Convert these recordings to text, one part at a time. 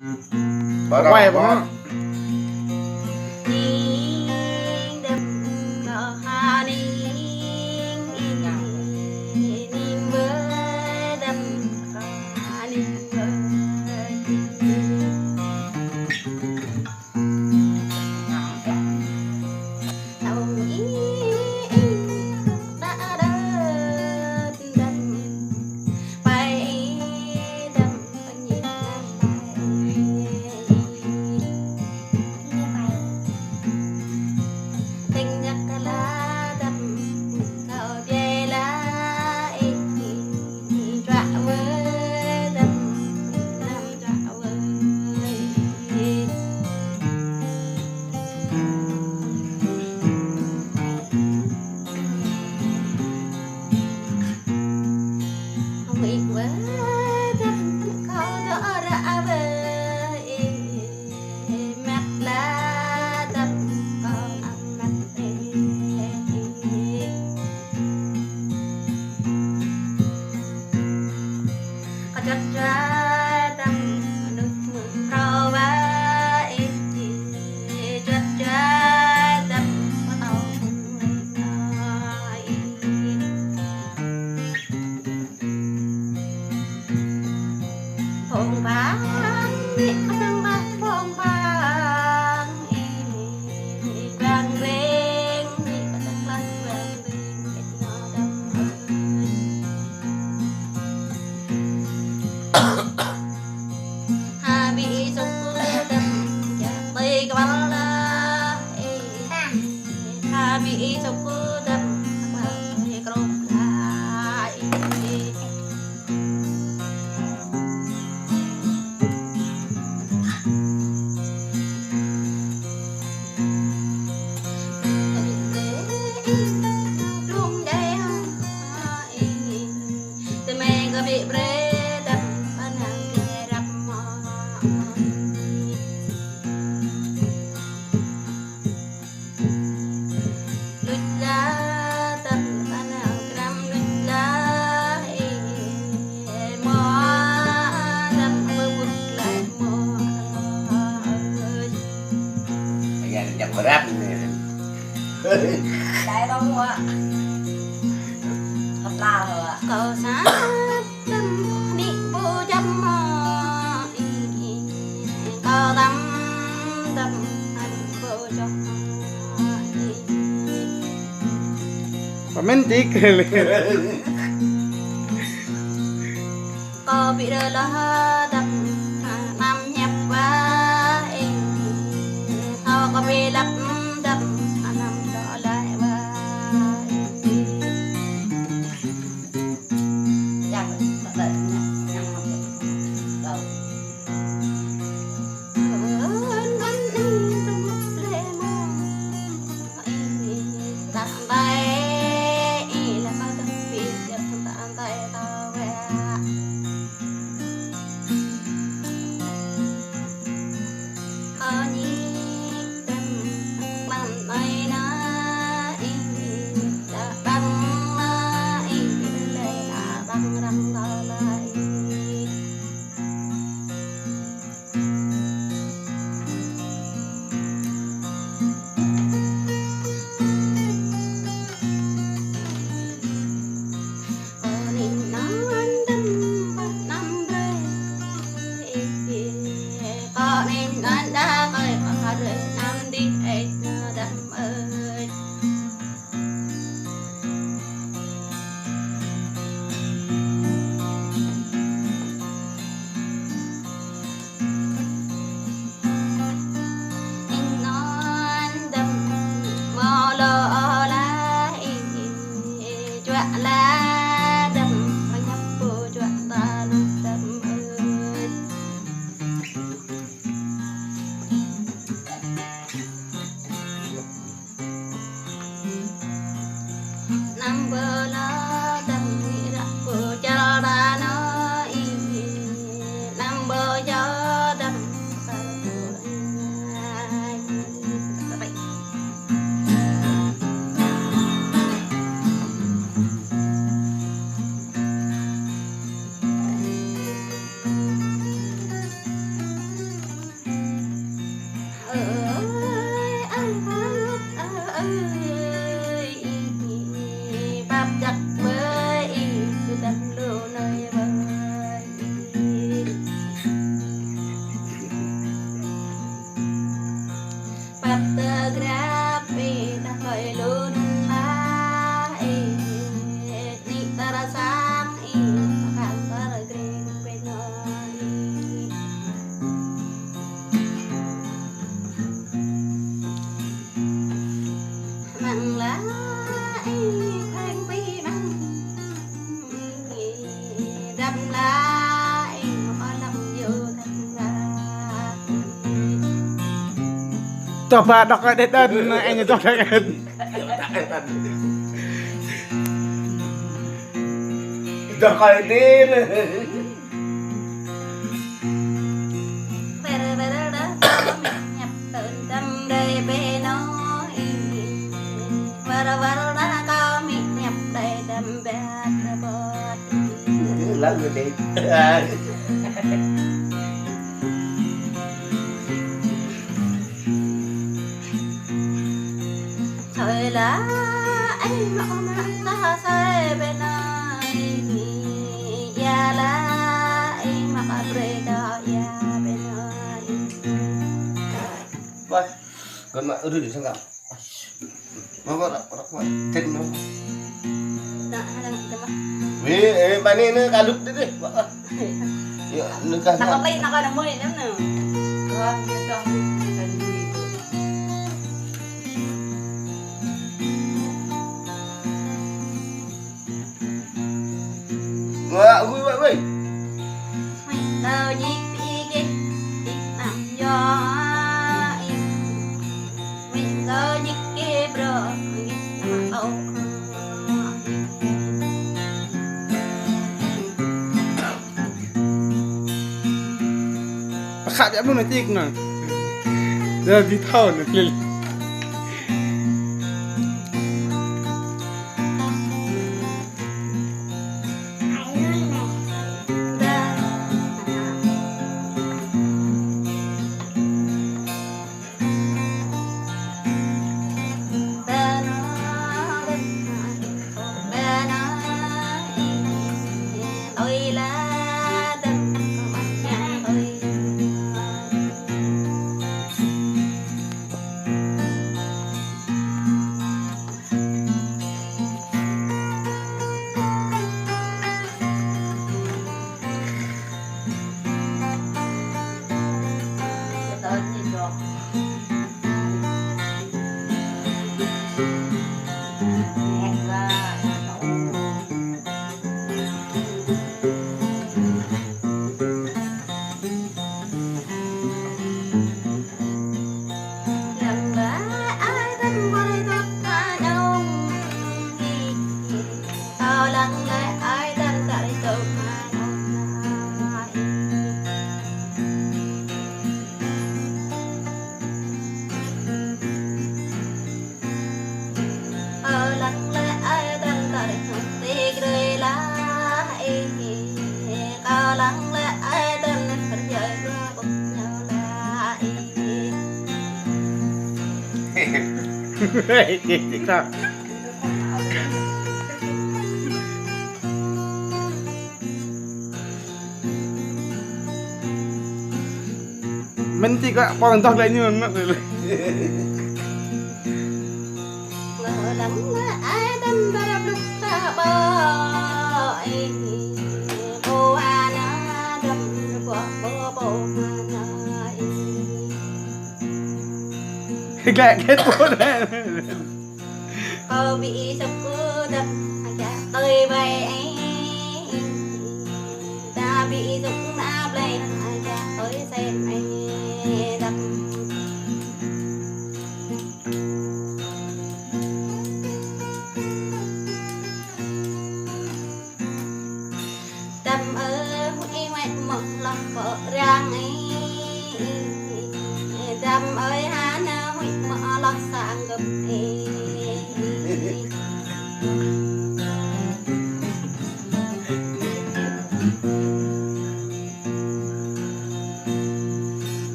quay bóng rap đây đâu mua thật là rồi cầu sáng tâm đi vô chăm cầu tâm tâm anh vô cho romantic có bị đờ lo tâm năm nhẹp quá thao có bị lấp đập năm đó lại ba chẳng thật là nhằm đâu bắt grab đã khởi luôn lại đi ta ra sáng khang ta green bên nơi măng lá khang bi măng đâm lại mà làm vô thành ra coba dok dan ini dok kan Udah kayak din. nhập tận tâm đây bê nói vara đã có mi nhập đây đâm bát bọt Lá người đi. thời lá anh mọ mặn ta say bên nơi ya lá anh mặc bre đó ya bên nơi Vâng. Còn mà udah di sana. Mau kok mau cek no. nah ada tema Bani ini kalut deh. Ya, nikah. nakapay nakanamoy nam no Wah, kita kan gitu. Wah, gue. tao nhịp đi kia đi nằm gió mình tao nhịp kia bro nằm âu khát em luôn này tiếc nè giờ đi thao nữa lên Sao? Menti kok pontok lagi nyono. ai tâm ba lúc ta bờ bồ ana đâm qua bồ Kayak gitu deh. cô bị sập cứ đâm chả tới bay ta bị sập đã lên chả tới xem anh đâm đâm ở mũi ngoại một lòng vợ rang ấy đâm ơi hắn mũi mở lọt sang gầm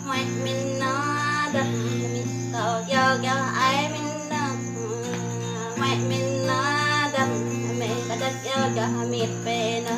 ngoại mình nó đâm mình tao cho ai mình nó ngoại mình nó đâm mình bắt đất cho miệt về nó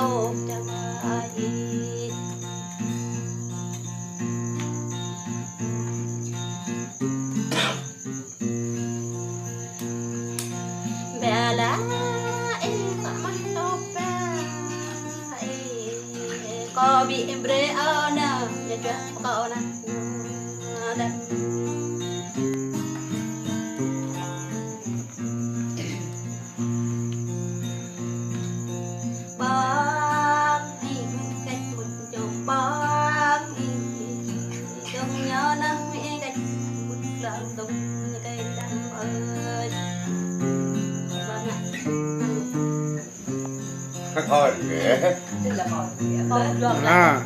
ôm chẳng ai bè lá có bị em bre ở nào nhà chưa có nè đẹp bác em cách một chồng bác đừng nhớ năm mẹ cách một lần tung cây đắng ơi thôi kìa tức là còn không được à